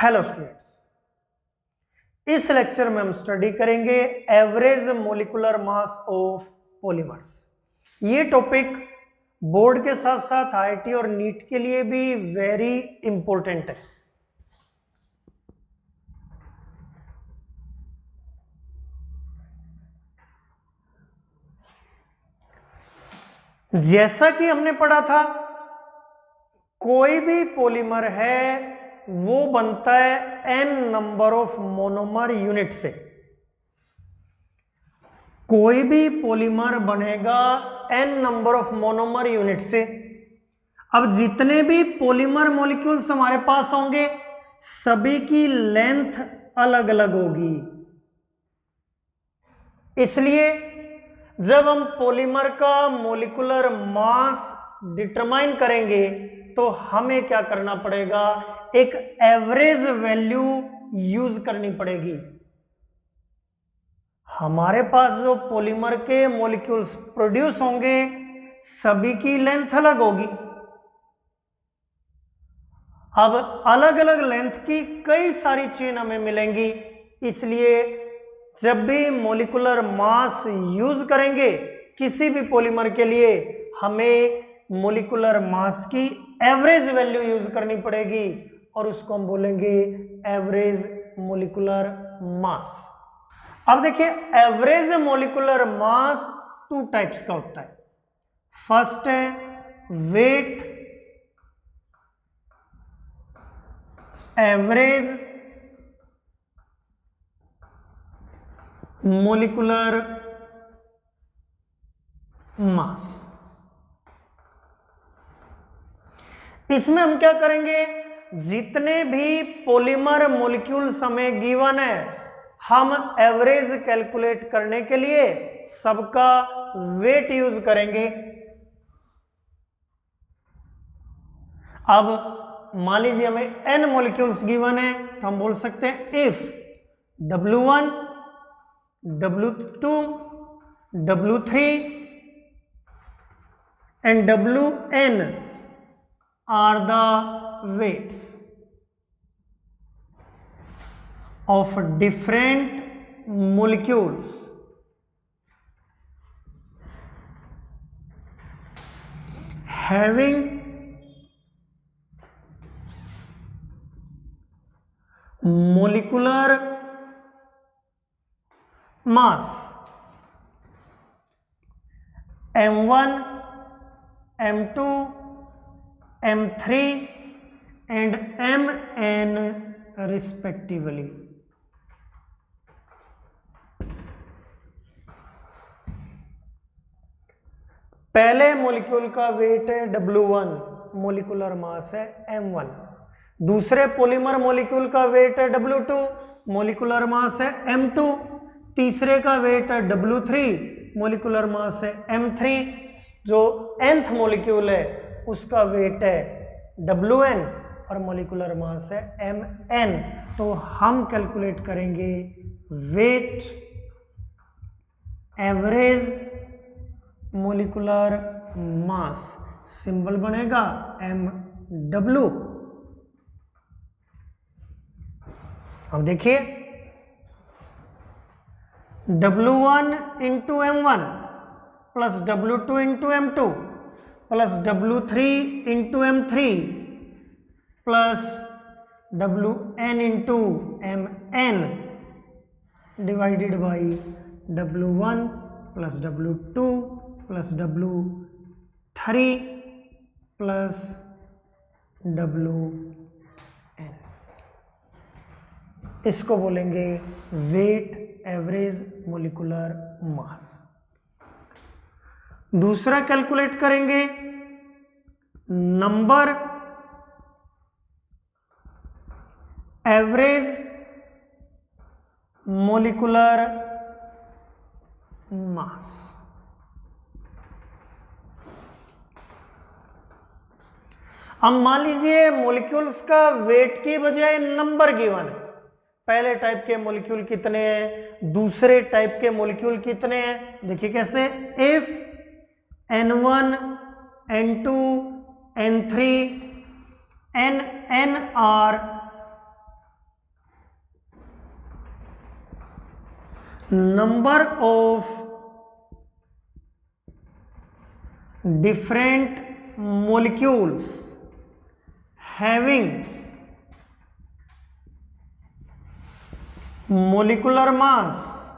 Hello students, इस lecture में हम स्टडी करेंगे average molecular mass of polymers. ये टॉपिक बोर्ड के साथ साथ आईआईटी और नीट के लिए भी वेरी इंपॉर्टेंट है। जैसा कि हमने पढ़ा था, कोई भी पॉलीमर है वो बनता है n number of monomer unit से। कोई भी पॉलीमर बनेगा n number of monomer unit से। अब जितने भी पॉलीमर मॉलिक्यूल्स हमारे पास होंगे सभी की लेंथ अलग अलग होगी। इसलिए जब हम पॉलीमर का मॉलिक्यूलर मास डिटरमाइन करेंगे तो हमें क्या करना पड़ेगा, एक एवरेज वैल्यू यूज करनी पड़ेगी। हमारे पास जो पॉलीमर के मॉलिक्यूल्स प्रोड्यूस होंगे सभी की लेंथ अलग होगी। अब अलग अलग लेंथ की कई सारी चेन हमें मिलेंगी, इसलिए जब भी मॉलिक्यूलर मास यूज करेंगे किसी भी पॉलीमर के लिए हमें मॉलिक्यूलर मास की एवरेज वैल्यू यूज करनी पड़ेगी और उसको हम बोलेंगे एवरेज मॉलिक्यूलर मास। अब देखिए, एवरेज मॉलिक्यूलर मास टू टाइप्स का होता है। फर्स्ट है वेट, एवरेज मोलिकुलर मास। इसमें हम क्या करेंगे, जितने भी पॉलीमर मॉलिक्यूल्स हमें गिवन है हम एवरेज कैलकुलेट करने के लिए सबका वेट यूज करेंगे। अब मान लीजिए हमें n मॉलिक्यूल्स गिवन है तो हम बोल सकते हैं if W1, W2, W3 and Wn are the weights of different molecules having molecular mass M1, M2, M3 and Mn respectively। पहले मॉलिक्यूल का वेट है W1, मॉलिक्यूलर मास है M1। दूसरे पॉलीमर मॉलिक्यूल का वेट है W2, मॉलिक्यूलर मास है M2। तीसरे का वेट है W3, मॉलिक्यूलर मास है M3। जो nth मॉलिक्यूल है उसका वेट है Wn और मॉलिक्यूलर मास है Mn। तो हम कैलकुलेट करेंगे weight average molecular mass, symbol बनेगा Mw। अब देखिए W1 into M1 plus W2 into M2 plus W3 into M3 plus Wn into Mn divided by W1 plus W2 plus W3 plus Wn। इसको बोलेंगे wait average molecular मास। दूसरा calculate करेंगे number average molecular मास। अब मान लीजिए molecules का wait की बजाय नंबर गिवन है। पहले टाइप के मॉलिक्यूल कितने हैं, दूसरे टाइप के मॉलिक्यूल कितने हैं। देखिए कैसे, if N1, N2, N3 and N are number of different molecules having molecular mass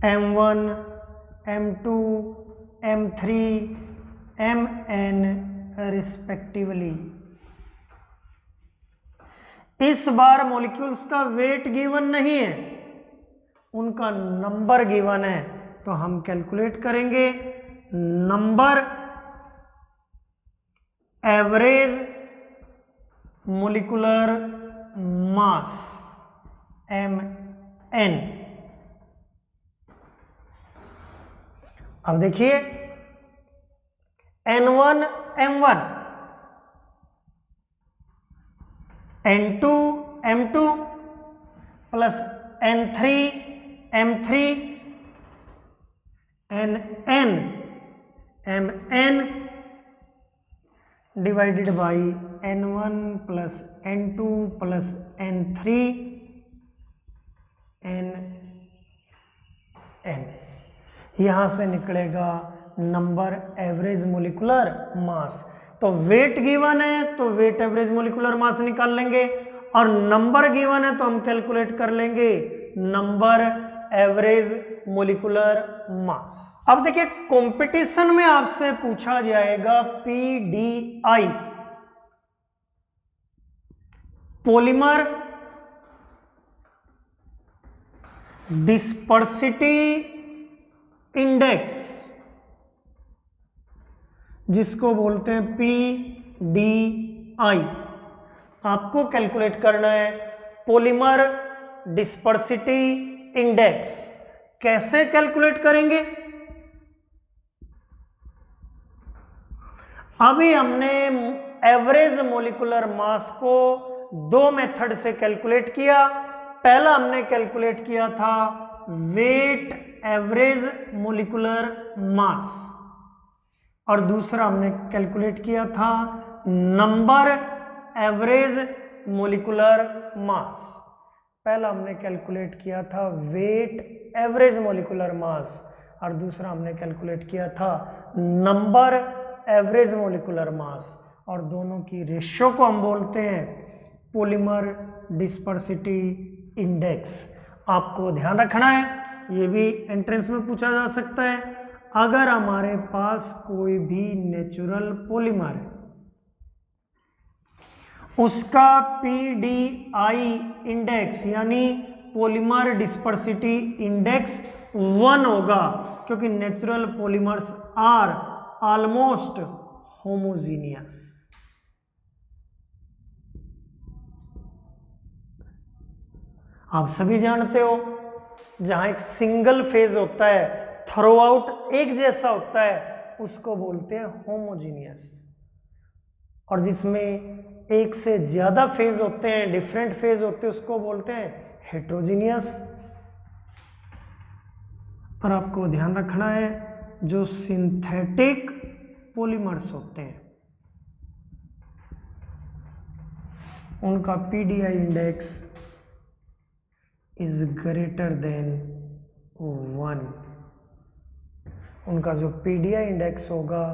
m1, m2, m3, mn respectively. इस बार मॉलिक्यूल्स का वेट गिवन नहीं है, उनका नंबर गिवन है, तो हम कैलकुलेट करेंगे नंबर एवरेज मोलिकुलर मास mn। अब देखिए n1 m1, n2 m2 plus n3 m3, nn mn divided by n1 plus n2 plus n3 nn। यहां से निकलेगा नंबर एवरेज मोलिकुलर मास। तो वेट गिवन है तो वेट एवरेज मोलिकुलर मास निकाल लेंगे, और नंबर गिवन है तो हम कैलकुलेट कर लेंगे नंबर एवरेज मोलिकुलर मास। अब देखिए कंपटीशन में आपसे पूछा जाएगा पीडीआई, पॉलीमर डिस्पर्सिटी इंडेक्स, जिसको बोलते हैं पीडीआई। आपको कैलकुलेट करना है पॉलीमर डिस्पर्सिटी इंडेक्स। कैसे कैलकुलेट करेंगे? अभी हमने एवरेज मोलिकुलर मास को दो मेथड से कैलकुलेट किया। पहला हमने कैलकुलेट किया था वेट एवरेज मोलिकुलर मास, और दूसरा हमने कैलकुलेट किया था नंबर एवरेज मोलिकुलर मास। पहला हमने कैलकुलेट किया था वेट एवरेज मोलिकुलर मास, और दूसरा हमने कैलकुलेट किया था नंबर एवरेज मोलिकुलर मास, और दोनों की रेशियो को हम बोलते हैं पॉलीमर डिस्पर्सिटी इंडेक्स। आपको ध्यान रखना है, ये भी एंट्रेंस में पूछा जा सकता है। अगर हमारे पास कोई भी नेचुरल पॉलीमर है, उसका पीडीआई इंडेक्स यानी पॉलीमर डिस्पर्सिटी इंडेक्स 1 होगा, क्योंकि natural polymers are almost homogeneous. आप सभी जानते हो जहां एक सिंगल फेज होता है, थ्रू आउट एक जैसा होता है, उसको बोलते हैं होमोजीनियस। और जिसमें एक से ज्यादा फेज होते हैं, डिफरेंट फेज होते हैं, उसको बोलते हैं हेट्रोजीनियस। और आपको ध्यान रखना है जो सिंथेटिक पॉलीमर्स होते हैं उनका PDI index is greater than 1। उनका जो पीडीआई इंडेक्स होगा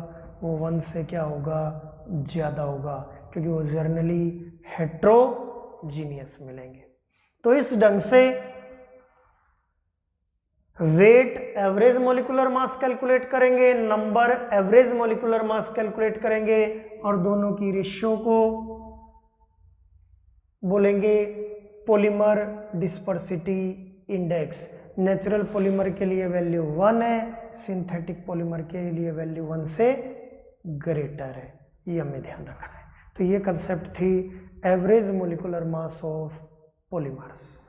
वो 1 से क्या होगा, ज्यादा होगा, क्योंकि वो जर्नली हेट्रोजीनियस मिलेंगे। तो इस ढंग से weight average molecular mass calculate करेंगे, number average molecular mass calculate करेंगे, और दोनों की रेशियो को बोलेंगे polymer dispersity index. Natural polymer के लिए वैल्यू 1 है, सिंथेटिक पॉलीमर के लिए वैल्यू 1 से ग्रेटर है। ये हमें ध्यान रखना है। तो ये कंसेप्ट थी average molecular mass of polymers.